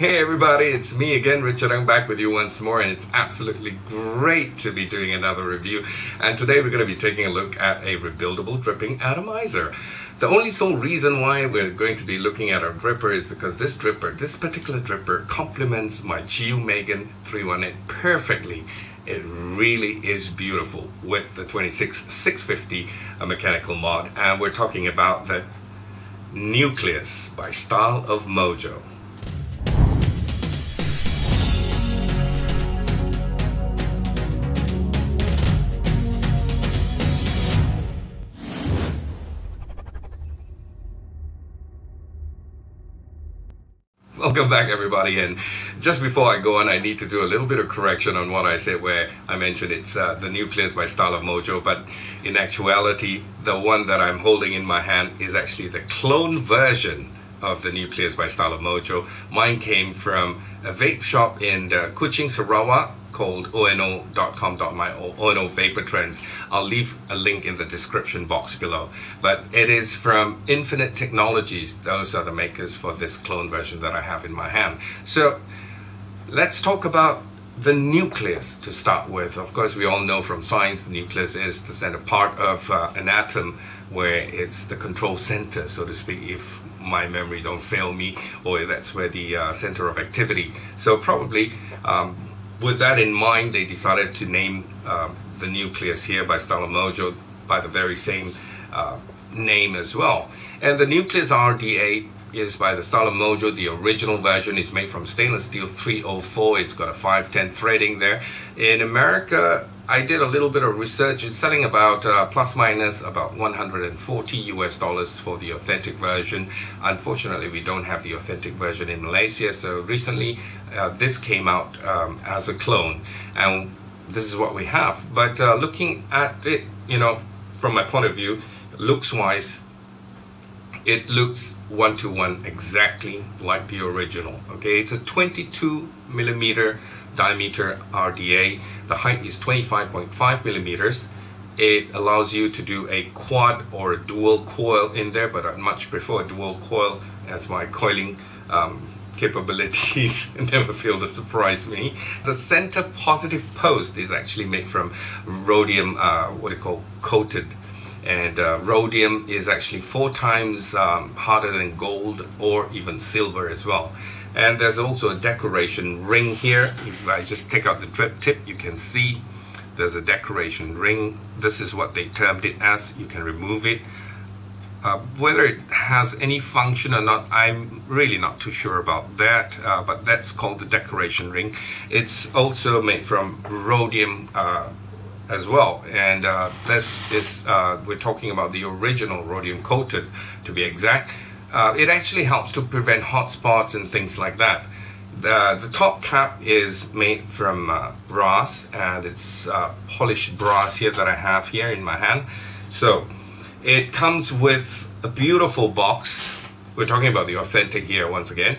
Hey everybody, it's me again, Richard. I'm back with you once more, and it's absolutely great to be doing another review. And today we're going to be taking a look at a rebuildable dripping atomizer. The only sole reason why we're going to be looking at our dripper is because this particular dripper complements my GU Megan 318 perfectly. It really is beautiful with the 26650 mechanical mod, and we're talking about the Nucleus by Style of Mojo. Welcome back everybody, and just before I go on, I need to do a little bit of correction on what I said where I mentioned it's the Nucleus by Style of Mojo, but in actuality the one that I'm holding in my hand is actually the clone version of the Nucleus by Style of Mojo. Mine came from a vape shop in Kuching, Sarawak called ono.com.my or Ono Vapor Trends. I'll leave a link in the description box below. But it is from Infinite Technologies. Those are the makers for this clone version that I have in my hand. So let's talk about the nucleus to start with. Of course, we all know from science the nucleus is the center part of an atom, where it's the control center, so to speak, if my memory don't fail me, or that's where the center of activity. So probably with that in mind, they decided to name the Nucleus here by Style of Mojo by the very same name as well. And the Nucleus RDA is by the Style of Mojo. The original version is made from stainless steel 304. It's got a 510 threading there. In America, I did a little bit of research. It's selling about plus minus about $140 for the authentic version. Unfortunately, we don't have the authentic version in Malaysia. So recently, this came out as a clone, and this is what we have. But looking at it, you know, from my point of view, looks-wise, it looks one-to-one exactly like the original. Okay, it's a 22 millimeter diameter RDA. The height is 25.5 millimeters. It allows you to do a quad or a dual coil in there, but I much prefer a dual coil, as my coiling capabilities never fail to surprise me. The center positive post is actually made from rhodium, coated. And rhodium is actually 4 times harder than gold or even silver as well. And there's also a decoration ring here. If I just take out the drip tip, you can see there's a decoration ring. This is what they termed it as. You can remove it. Whether it has any function or not, I'm really not too sure about that, but that's called the decoration ring. It's also made from rhodium as well, and this is we're talking about the original rhodium coated, to be exact. It actually helps to prevent hot spots and things like that. The top cap is made from brass, and it's polished brass here that I have here in my hand. So it comes with a beautiful box. We're talking about the authentic here once again,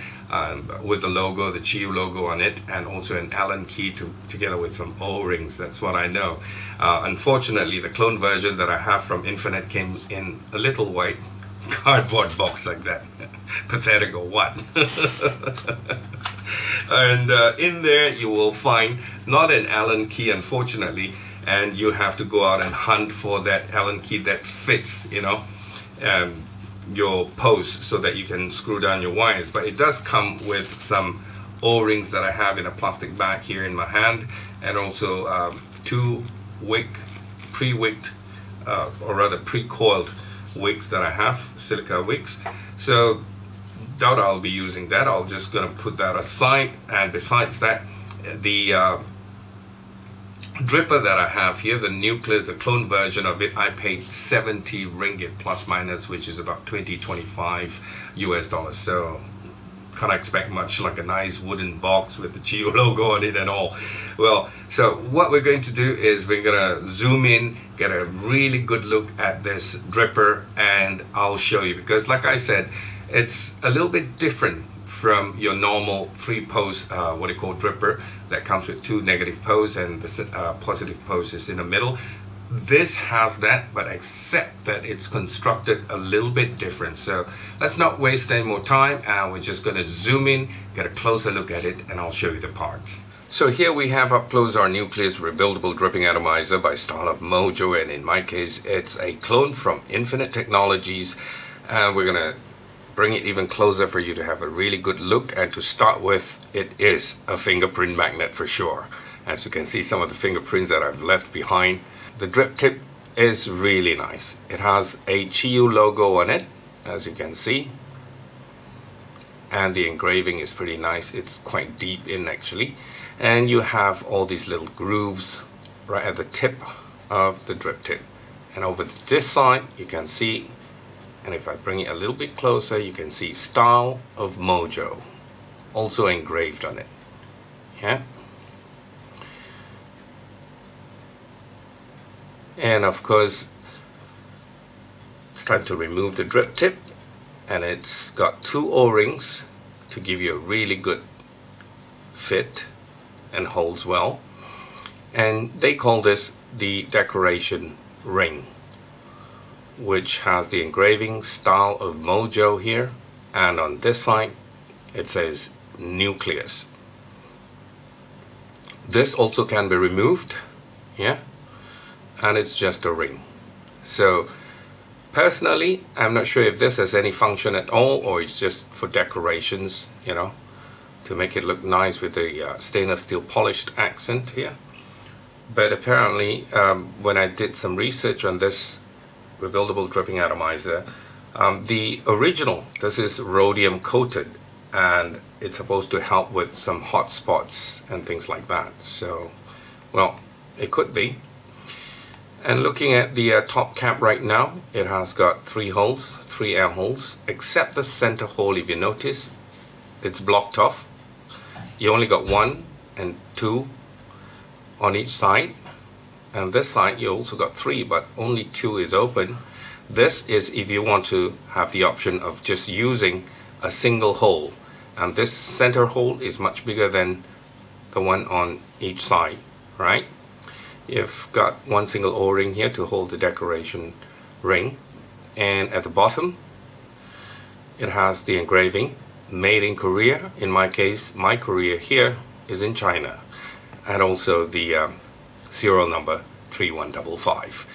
with the logo, the GU logo on it, and also an Allen key together with some O-rings. That's what I know. Unfortunately, the clone version that I have from Infinite came in a little white cardboard box like that. Pathetic or what? And in there you will find not an Allen key, unfortunately, and you have to go out and hunt for that Allen key that fits, you know, your post so that you can screw down your wires. But it does come with some O-rings that I have in a plastic bag here in my hand, and also 2 pre-wicked or rather pre-coiled wicks that I have, silica wicks. So doubt I'll be using that. I'm just gonna put that aside. And besides that, the dripper that I have here, the Nucleus, the clone version of it, I paid 70 ringgit plus minus, which is about 20-25 US dollars. So can't expect much, like a nice wooden box with the GU logo on it and all. Well, so what we're going to do is we're gonna zoom in, get a really good look at this dripper, and I'll show you, because like I said, it's a little bit different from your normal 3-post dripper that comes with 2 negative posts and the positive post is in the middle. This has that, but except that it's constructed a little bit different. So let's not waste any more time, and we're just going to zoom in, get a closer look at it, and I'll show you the parts. So here we have up close our Nucleus rebuildable dripping atomizer by style of Mojo, and in my case it's a clone from Infinite Technologies, and we're gonna bring it even closer for you to have a really good look. And to start with, it is a fingerprint magnet for sure. As you can see, some of the fingerprints that I've left behind. The drip tip is really nice. It has a Chiyu logo on it, as you can see, and the engraving is pretty nice. It's quite deep in actually, and you have all these little grooves right at the tip of the drip tip. And over this side you can see, and if I bring it a little bit closer, you can see style of Mojo also engraved on it. Yeah. And of course, it's time to remove the drip tip, and it's got two O-rings to give you a really good fit and holds well. And they call this the decoration ring, which has the engraving style of Mojo here, and on this side it says Nucleus. This also can be removed, yeah, and it's just a ring. So personally, I'm not sure if this has any function at all, or it's just for decorations, you know, to make it look nice with the stainless steel polished accent here. But apparently, when I did some research on this rebuildable dripping atomizer, the original, this is rhodium coated, and it's supposed to help with some hot spots and things like that. So, well, it could be. And looking at the top cap right now, it has got 3 holes, 3 air holes, except the center hole. If you notice, it's blocked off. You only got 1 and 2 on each side, and this side you also got 3, but only 2 is open. This is if you want to have the option of just using a single hole, and this center hole is much bigger than the one on each side, right? You've got 1 single O-ring here to hold the decoration ring, and at the bottom it has the engraving made in Korea. In my case, my Korea here is in China, and also the serial number 3155.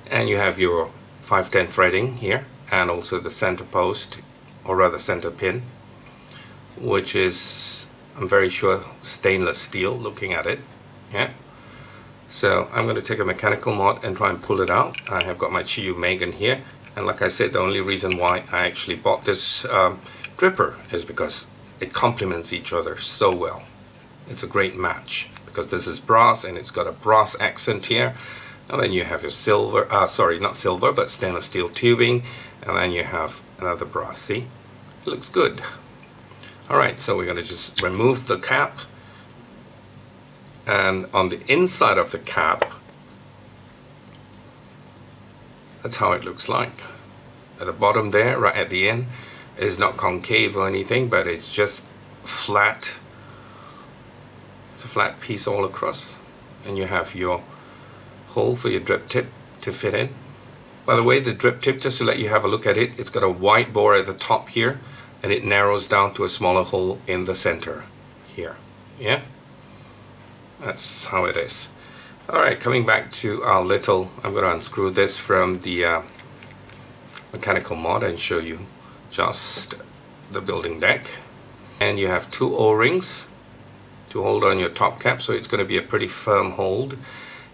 And you have your 510 threading here, and also the center post, or rather center pin, which is, I'm very sure, stainless steel looking at it. Yeah. So I'm going to take a mechanical mod and try and pull it out. I have got my Chiyu Megan here, and like I said, the only reason why I actually bought this dripper is because it complements each other so well. It's a great match, because this is brass and it's got a brass accent here, and then you have your silver, sorry, not silver, but stainless steel tubing, and then you have another brass. See, it looks good. Alright, so we're going to just remove the cap, and on the inside of the cap, that's how it looks like. At the bottom there, right at the end, is not concave or anything, but it's just flat. It's a flat piece all across, and you have your hole for your drip tip to fit in. By the way, the drip tip, just to let you have a look at it, it's got a wide bore at the top here, and it narrows down to a smaller hole in the center here. Yeah, that's how it is. Alright, coming back to our little, I'm going to unscrew this from the mechanical mod and show you just the building deck. And you have 2 O-rings to hold on your top cap, so it's going to be a pretty firm hold.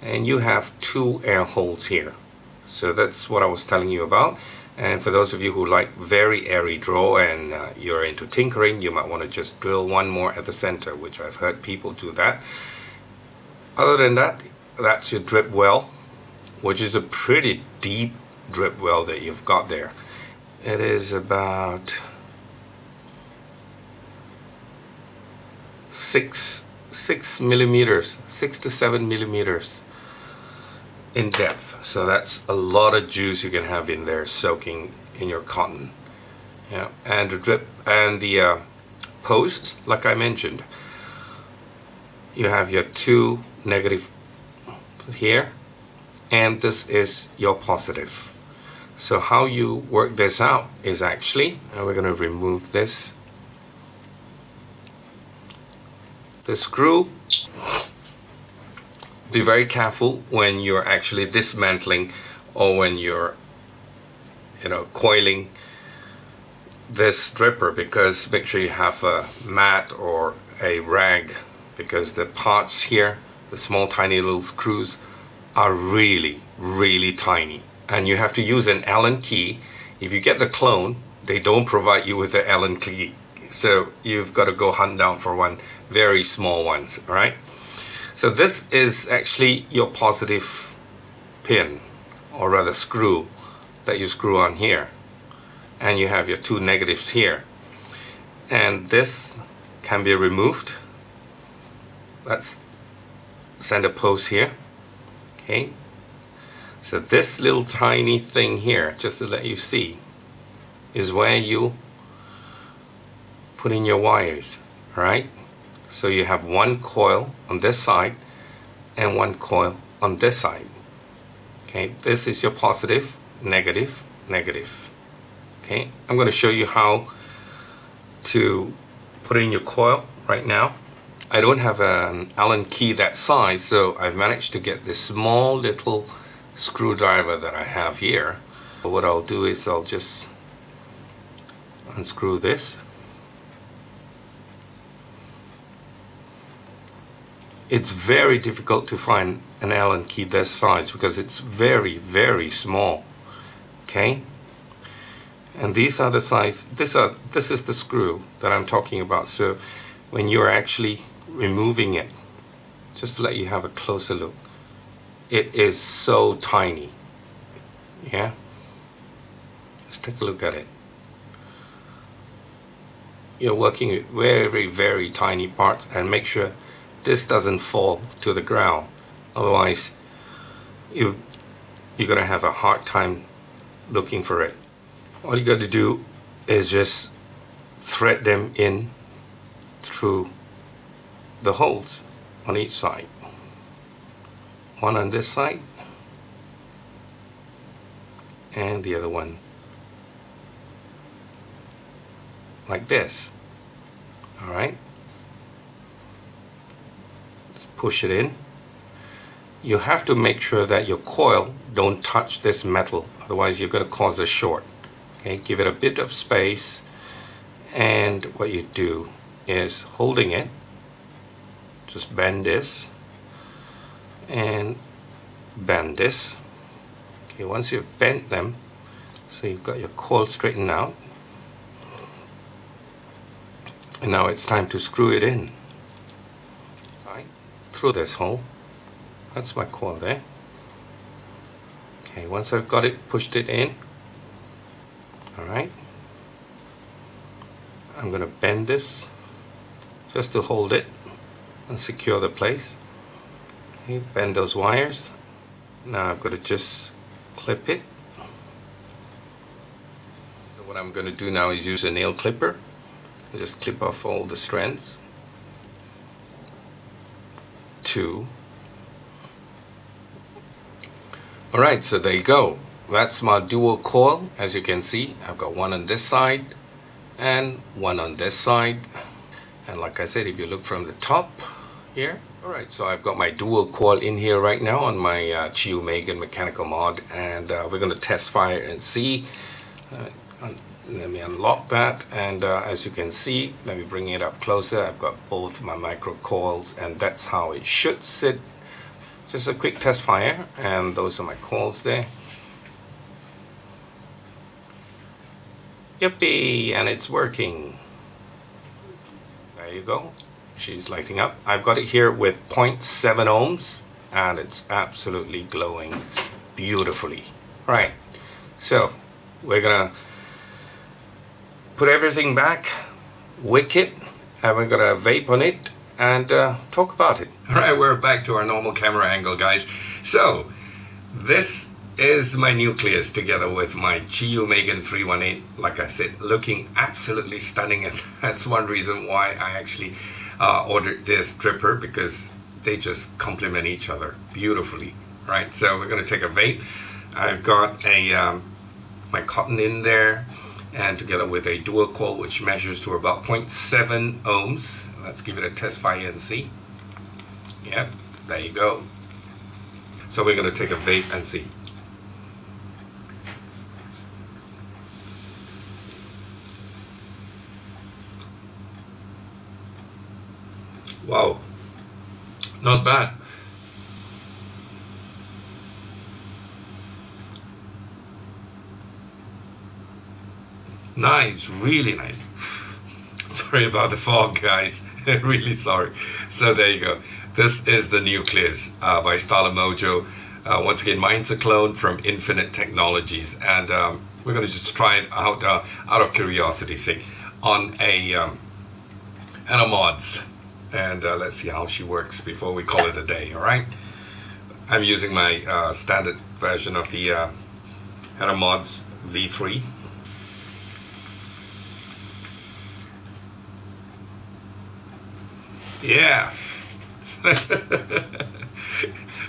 And you have 2 air holes here. So that's what I was telling you about. And for those of you who like very airy draw and you're into tinkering, you might want to just drill 1 more at the center, which I've heard people do that. Other than that, that's your drip well, which is a pretty deep drip well that you've got there. It is about 6 millimeters, 6 to 7 millimeters in depth. So that's a lot of juice you can have in there soaking in your cotton. Yeah, and the drip and the posts, like I mentioned, you have your 2 negative here, and this is your positive. So how you work this out is actually, and we're going to remove this the screw, be very careful when you're actually dismantling or when you're coiling this stripper, because make sure you have a mat or a rag, because the parts here, the small tiny little screws, are really tiny, and you have to use an Allen key. If you get the clone, they don't provide you with the Allen key, so you've got to go hunt down for one, very small ones. All right, so this is actually your positive pin, or rather screw, that you screw on here, and you have your two negatives here, and this can be removed. That's center post here. Okay, so this little tiny thing here, just to let you see, is where you put in your wires. All right, so you have one coil on this side and one coil on this side. Okay, this is your positive, negative, negative. Okay, I'm going to show you how to put in your coil right now. I don't have an Allen key that size, so I've managed to get this small little screwdriver that I have here. What I'll do is I'll just unscrew this. It's very difficult to find an Allen key this size because it's very small. Okay, and these are the size. This is the screw that I'm talking about. So when you're actually removing it, just to let you have a closer look, it is so tiny. Yeah, let's take a look at it. You're working with very tiny parts, and make sure this doesn't fall to the ground, otherwise you're gonna have a hard time looking for it. All you got to do is just thread them in through the holes on each side. One on this side and the other one like this. All right, let's push it in. You have to make sure that your coil don't touch this metal, otherwise you're going to cause a short. Okay, give it a bit of space, and what you do is, holding it, just bend this and bend this. Okay, once you've bent them, so you've got your coil straightened out, and now it's time to screw it in. All right, through this hole. That's my coil there. Okay, once I've got it, pushed it in. All right, I'm going to bend this just to hold it and secure the place. Okay, bend those wires. Now I've got to just clip it. So what I'm going to do now is use a nail clipper and just clip off all the strands. 2. Alright, so there you go. That's my dual coil. As you can see, I've got one on this side and one on this side. And like I said, if you look from the top here. Alright, so I've got my dual coil in here right now on my Chiu Megan mechanical mod, and we're going to test fire and see. Let me unlock that, and as you can see, let me bring it up closer. I've got both my micro coils, and that's how it should sit. Just a quick test fire, and those are my coils there. Yippee, and it's working. There you go. She's lighting up. I've got it here with 0.7 ohms, and it's absolutely glowing beautifully. Right, so we're gonna put everything back, wick it, and we're gonna vape on it and talk about it. All right, we're back to our normal camera angle, guys. So this is my Nucleus together with my Chiu Megan 318. Like I said, looking absolutely stunning, and that's one reason why I actually ordered this stripper, because they just complement each other beautifully. Right, so we're going to take a vape. I've got a my cotton in there, and together with a dual coil which measures to about 0.7 ohms. Let's give it a test fire and see. Yep, there you go. So we're going to take a vape and see. Wow, not bad. Nice, really nice. Sorry about the fog, guys. Really sorry. So there you go. This is the Nucleus by Mojo. Once again, mine's a clone from Infinite Technologies, and we're going to just try it out of curiosity's sake on a mods. And let's see how she works before we call it a day, all right? I'm using my standard version of the mods V3. Yeah.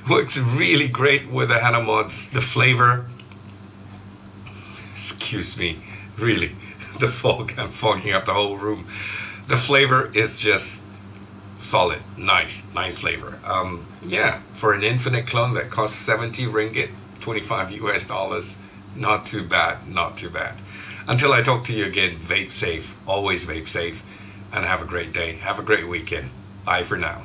Works really great with the mods. The flavor, excuse me, really, the fog, I'm fogging up the whole room. The flavor is just solid, nice flavor. Yeah, for an Infinite clone that costs 70 ringgit, 25 US dollars, not too bad, not too bad. Until I talk to you again, vape safe, always vape safe, and have a great day, have a great weekend. Bye for now.